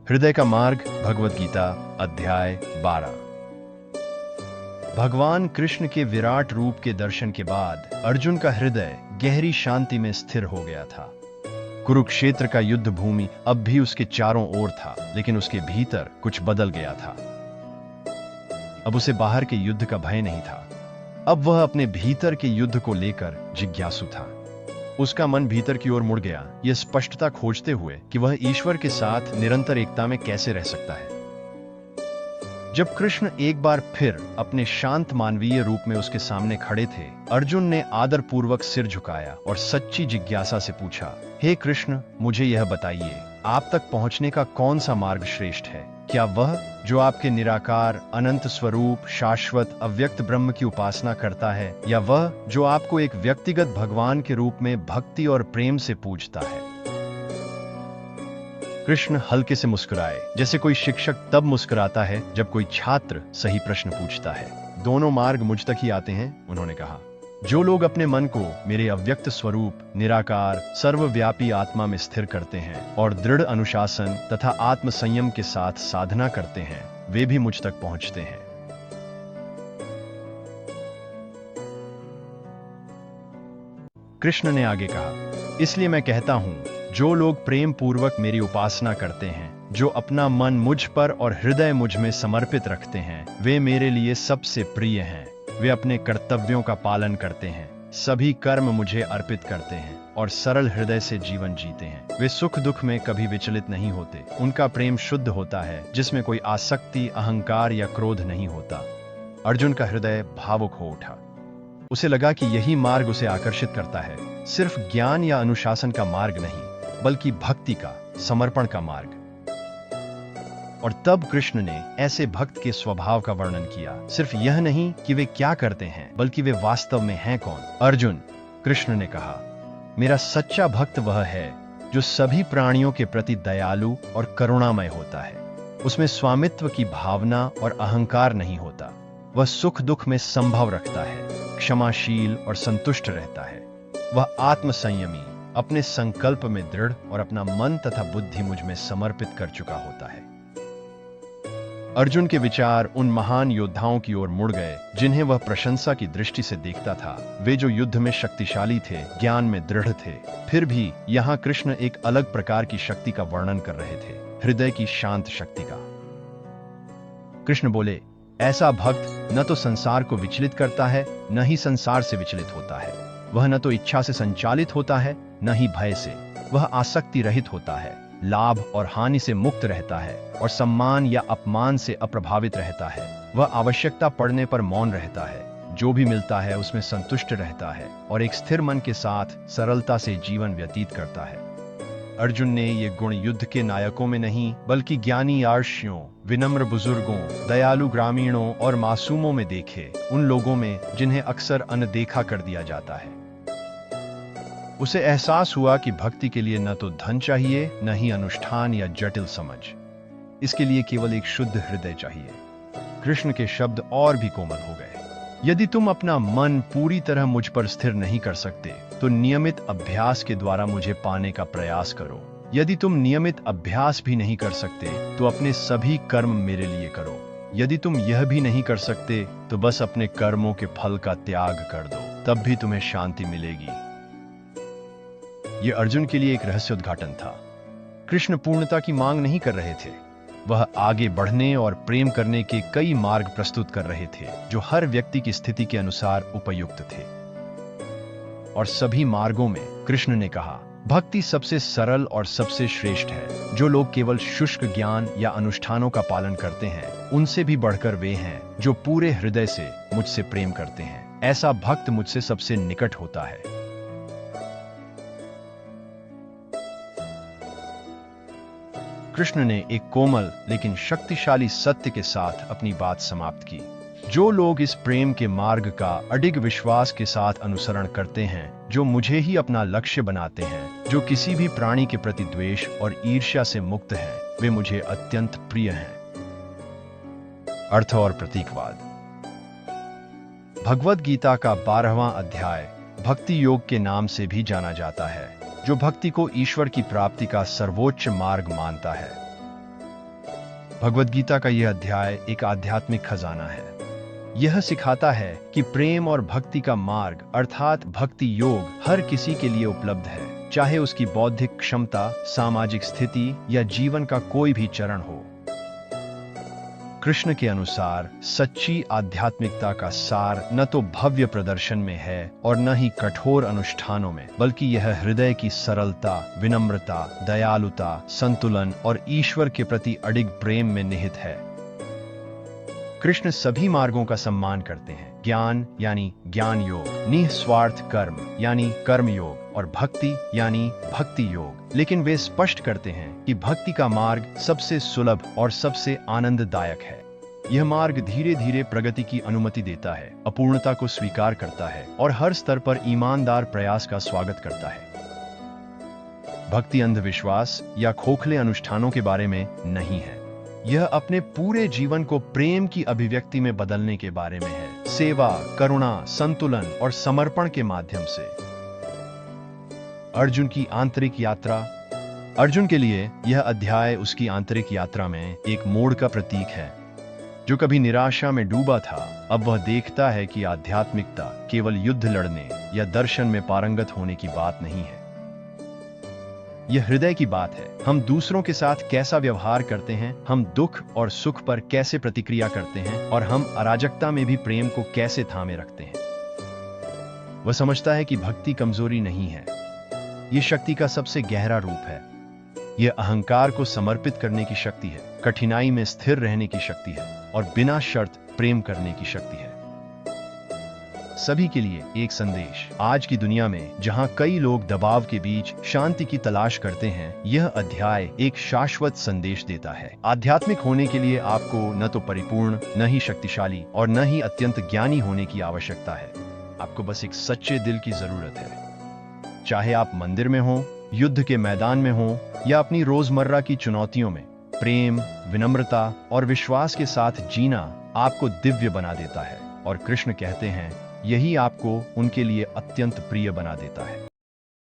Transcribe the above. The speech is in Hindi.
हृदय का मार्ग, भगवद गीता, अध्याय 12। भगवान कृष्ण के विराट रूप के दर्शन के बाद अर्जुन का हृदय गहरी शांति में स्थिर हो गया था। कुरुक्षेत्र का युद्ध भूमि अब भी उसके चारों ओर था, लेकिन उसके भीतर कुछ बदल गया था। अब उसे बाहर के युद्ध का भय नहीं था। अब वह अपने भीतर के युद्ध को लेकर जिज्ञासु था। उसका मन भीतर की ओर मुड़ गया, यह स्पष्टता खोजते हुए कि वह ईश्वर के साथ निरंतर एकता में कैसे रह सकता है। जब कृष्ण एक बार फिर अपने शांत मानवीय रूप में उसके सामने खड़े थे, अर्जुन ने आदरपूर्वक सिर झुकाया और सच्ची जिज्ञासा से पूछा, हे कृष्ण, मुझे यह बताइए, आप तक पहुंचने का कौन सा मार्ग श्रेष्ठ है? क्या वह जो आपके निराकार, अनंत स्वरूप, शाश्वत, अव्यक्त ब्रह्म की उपासना करता है, या वह जो आपको एक व्यक्तिगत भगवान के रूप में भक्ति और प्रेम से पूजता है? कृष्ण हल्के से मुस्कुराए, जैसे कोई शिक्षक तब मुस्कुराता है जब कोई छात्र सही प्रश्न पूछता है। दोनों मार्ग मुझ तक ही आते हैं, उन्होंने कहा। जो लोग अपने मन को मेरे अव्यक्त स्वरूप, निराकार, सर्वव्यापी आत्मा में स्थिर करते हैं और दृढ़ अनुशासन तथा आत्म संयम के साथ साधना करते हैं, वे भी मुझ तक पहुंचते हैं। कृष्ण ने आगे कहा, इसलिए मैं कहता हूं, जो लोग प्रेम पूर्वक मेरी उपासना करते हैं, जो अपना मन मुझ पर और हृदय मुझ में समर्पित रखते हैं, वे मेरे लिए सबसे प्रिय हैं। वे अपने कर्तव्यों का पालन करते हैं, सभी कर्म मुझे अर्पित करते हैं और सरल हृदय से जीवन जीते हैं। वे सुख दुख में कभी विचलित नहीं होते। उनका प्रेम शुद्ध होता है, जिसमें कोई आसक्ति, अहंकार या क्रोध नहीं होता। अर्जुन का हृदय भावुक हो उठा। उसे लगा कि यही मार्ग उसे आकर्षित करता है, सिर्फ ज्ञान या अनुशासन का मार्ग नहीं, बल्कि भक्ति का, समर्पण का मार्ग। और तब कृष्ण ने ऐसे भक्त के स्वभाव का वर्णन किया। सिर्फ यह नहीं कि वे क्या करते हैं, बल्कि वे वास्तव में हैं कौन। अर्जुन, कृष्ण ने कहा, मेरा सच्चा भक्त वह है जो सभी प्राणियों के प्रति दयालु और करुणामय होता है। उसमें स्वामित्व की भावना और अहंकार नहीं होता। वह सुख दुख में संभव रखता है, क्षमाशील और संतुष्ट रहता है। वह आत्मसंयमी, अपने संकल्प में दृढ़ और अपना मन तथा बुद्धि मुझ में समर्पित कर चुका होता है। अर्जुन के विचार उन महान योद्धाओं की ओर मुड़ गए जिन्हें वह प्रशंसा की दृष्टि से देखता था। वे जो युद्ध में शक्तिशाली थे, ज्ञान में दृढ़ थे। फिर भी यहाँ कृष्ण एक अलग प्रकार की शक्ति का वर्णन कर रहे थे, हृदय की शांत शक्ति का। कृष्ण बोले, ऐसा भक्त न तो संसार को विचलित करता है, न ही संसार से विचलित होता है। वह न तो इच्छा से संचालित होता है, न ही भय से। वह आसक्ति रहित होता है, लाभ और हानि से मुक्त रहता है और सम्मान या अपमान से अप्रभावित रहता है। वह आवश्यकता पड़ने पर मौन रहता है, जो भी मिलता है उसमें संतुष्ट रहता है और एक स्थिर मन के साथ सरलता से जीवन व्यतीत करता है। अर्जुन ने ये गुण युद्ध के नायकों में नहीं, बल्कि ज्ञानी आर्षियों, विनम्र बुजुर्गों, दयालु ग्रामीणों और मासूमों में देखे, उन लोगों में जिन्हें अक्सर अनदेखा कर दिया जाता है। उसे एहसास हुआ कि भक्ति के लिए न तो धन चाहिए, न ही अनुष्ठान या जटिल समझ। इसके लिए केवल एक शुद्ध हृदय चाहिए। कृष्ण के शब्द और भी कोमल हो गए। यदि तुम अपना मन पूरी तरह मुझ पर स्थिर नहीं कर सकते, तो नियमित अभ्यास के द्वारा मुझे पाने का प्रयास करो। यदि तुम नियमित अभ्यास भी नहीं कर सकते, तो अपने सभी कर्म मेरे लिए करो। यदि तुम यह भी नहीं कर सकते, तो बस अपने कर्मों के फल का त्याग कर दो, तब भी तुम्हें शांति मिलेगी। यह अर्जुन के लिए एक रहस्य उद्घाटन था। कृष्ण पूर्णता की मांग नहीं कर रहे थे। वह आगे बढ़ने और प्रेम करने के कई मार्ग प्रस्तुत कर रहे थे, जो हर व्यक्ति की स्थिति के अनुसार उपयुक्त थे। और सभी मार्गों में कृष्ण ने कहा, भक्ति सबसे सरल और सबसे श्रेष्ठ है। जो लोग केवल शुष्क ज्ञान या अनुष्ठानों का पालन करते हैं, उनसे भी बढ़कर वे हैं जो पूरे हृदय से मुझसे प्रेम करते हैं। ऐसा भक्त मुझसे सबसे निकट होता है। कृष्ण ने एक कोमल लेकिन शक्तिशाली सत्य के साथ अपनी बात समाप्त की। जो लोग इस प्रेम के मार्ग का अडिग विश्वास के साथ अनुसरण करते हैं, जो मुझे ही अपना लक्ष्य बनाते हैं, जो किसी भी प्राणी के प्रति द्वेष और ईर्ष्या से मुक्त हैं, वे मुझे अत्यंत प्रिय हैं। अर्थ और प्रतीकवाद। भगवद गीता का 12वां अध्याय भक्ति योग के नाम से भी जाना जाता है, जो भक्ति को ईश्वर की प्राप्ति का सर्वोच्च मार्ग मानता है। भगवद गीता का यह अध्याय एक आध्यात्मिक खजाना है। यह सिखाता है कि प्रेम और भक्ति का मार्ग अर्थात भक्ति योग हर किसी के लिए उपलब्ध है, चाहे उसकी बौद्धिक क्षमता, सामाजिक स्थिति या जीवन का कोई भी चरण हो। कृष्ण के अनुसार सच्ची आध्यात्मिकता का सार न तो भव्य प्रदर्शन में है और न ही कठोर अनुष्ठानों में, बल्कि यह हृदय की सरलता, विनम्रता, दयालुता, संतुलन और ईश्वर के प्रति अडिग प्रेम में निहित है। कृष्ण सभी मार्गों का सम्मान करते हैं, ज्ञान यानी ज्ञान योग, निस्वार्थ कर्म यानी कर्म योग और भक्ति यानी भक्ति योग, लेकिन वे स्पष्ट करते हैं कि भक्ति का मार्ग सबसे सुलभ और सबसे आनंददायक है। यह मार्ग धीरे धीरे प्रगति की अनुमति देता है, अपूर्णता को स्वीकार करता है और हर स्तर पर ईमानदार प्रयास का स्वागत करता है। भक्ति अंधविश्वास या खोखले अनुष्ठानों के बारे में नहीं है, यह अपने पूरे जीवन को प्रेम की अभिव्यक्ति में बदलने के बारे में है, सेवा, करुणा, संतुलन और समर्पण के माध्यम से। अर्जुन की आंतरिक यात्रा। अर्जुन के लिए यह अध्याय उसकी आंतरिक यात्रा में एक मोड़ का प्रतीक है। जो कभी निराशा में डूबा था, अब वह देखता है कि आध्यात्मिकता केवल युद्ध लड़ने या दर्शन में पारंगत होने की बात नहीं है। यह हृदय की बात है। हम दूसरों के साथ कैसा व्यवहार करते हैं, हम दुख और सुख पर कैसे प्रतिक्रिया करते हैं और हम अराजकता में भी प्रेम को कैसे थामे रखते हैं। वह समझता है कि भक्ति कमजोरी नहीं है, यह शक्ति का सबसे गहरा रूप है। यह अहंकार को समर्पित करने की शक्ति है, कठिनाई में स्थिर रहने की शक्ति है और बिना शर्त प्रेम करने की शक्ति है। सभी के लिए एक संदेश। आज की दुनिया में जहां कई लोग दबाव के बीच शांति की तलाश करते हैं, यह अध्याय एक शाश्वत संदेश देता है। आध्यात्मिक होने के लिए आपको न तो परिपूर्ण, न ही शक्तिशाली और न ही अत्यंत ज्ञानी होने की आवश्यकता है। आपको बस एक सच्चे दिल की जरूरत है। चाहे आप मंदिर में हो, युद्ध के मैदान में हो या अपनी रोजमर्रा की चुनौतियों में, प्रेम, विनम्रता और विश्वास के साथ जीना आपको दिव्य बना देता है। और कृष्ण कहते हैं, यही आपको उनके लिए अत्यंत प्रिय बना देता है।